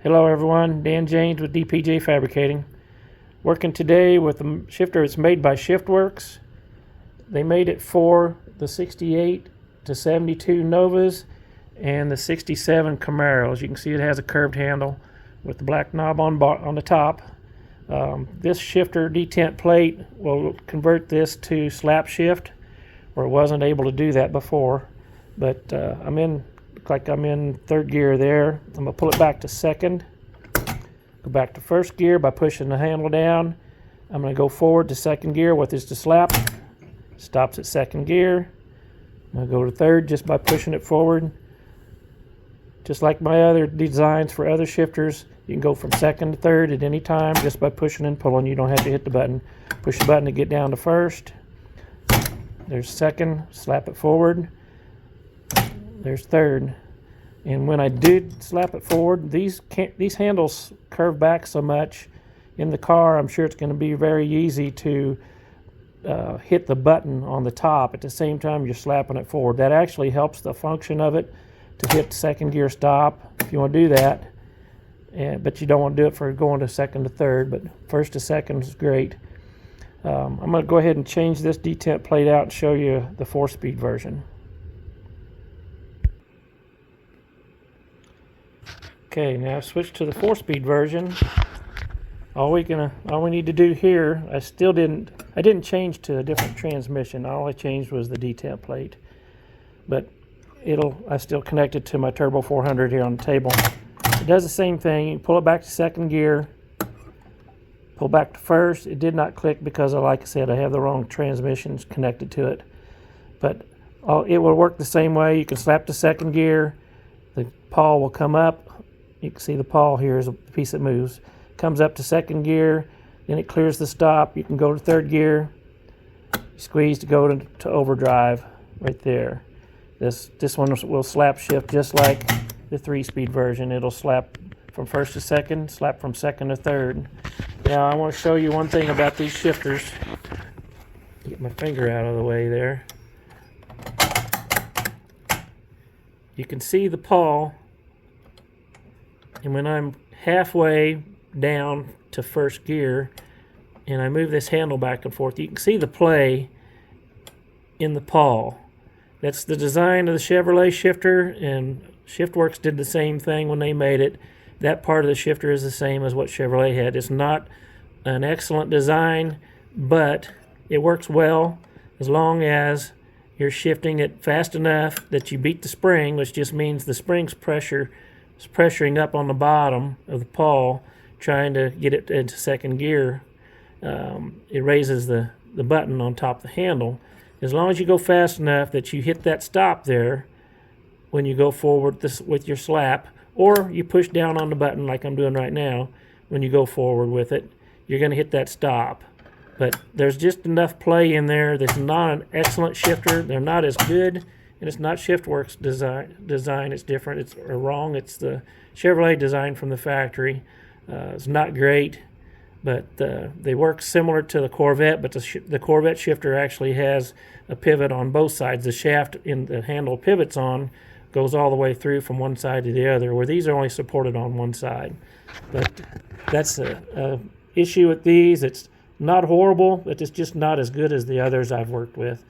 Hello everyone, Dan James with DPJ Fabricating. Working today with a shifter that's made by Shiftworks. They made it for the 68 to 72 Novas and the 67 Camaros. You can see it has a curved handle with the black knob on the top. This shifter detent plate will convert this to slap shift, where it wasn't able to do that before. But looks like I'm in third gear there. I'm going to pull it back to second. Go back to first gear by pushing the handle down. I'm going to go forward to second gear with this to slap. Stops at second gear. I'm going to go to third just by pushing it forward. Just like my other designs for other shifters, you can go from second to third at any time just by pushing and pulling. You don't have to hit the button. Push the button to get down to first. There's second, slap it forward. There's third. And when I did slap it forward, these handles curve back so much in the car, I'm sure it's going to be very easy to hit the button on the top at the same time you're slapping it forward. That actually helps the function of it to hit second gear stop if you want to do that. But you don't want to do it for going to second to third, but first to second is great. I'm going to go ahead and change this detent plate out and show you the 4-speed version. Okay, now switch to the 4-speed version. All we need to do here, I didn't change to a different transmission. All I changed was the detent plate. But I still connect it to my Turbo 400 here on the table. It does the same thing. You pull it back to second gear, pull back to first. It did not click because, like I said, I have the wrong transmissions connected to it. But it will work the same way. You can slap to second gear. The pawl will come up. You can see the pawl here is a piece that moves. Comes up to second gear, then it clears the stop. You can go to third gear, squeeze to go to overdrive right there. This one will slap shift just like the 3-speed version. It'll slap from first to second, slap from second to third. Now I want to show you one thing about these shifters. Get my finger out of the way there. You can see the pawl. And when I'm halfway down to first gear and I move this handle back and forth, you can see the play in the pawl. That's the design of the Chevrolet shifter, and Shiftworks did the same thing when they made it. That part of the shifter is the same as what Chevrolet had. It's not an excellent design, but it works well as long as you're shifting it fast enough that you beat the spring, which just means the spring's pressure is pressuring up on the bottom of the pawl, trying to get it into second gear. It raises the button on top of the handle. As long as you go fast enough that you hit that stop there when you go forward with your slap, or you push down on the button like I'm doing right now, when you go forward with it, you're going to hit that stop. But there's just enough play in there. That's not an excellent shifter. They're not as good. And it's not Shiftworks design. It's different. It's wrong. It's the Chevrolet design from the factory. It's not great, but they work similar to the Corvette. But the Corvette shifter actually has a pivot on both sides. The shaft in the handle pivots on goes all the way through from one side to the other, where these are only supported on one side. But that's a issue with these. It's not horrible, but it's just not as good as the others I've worked with.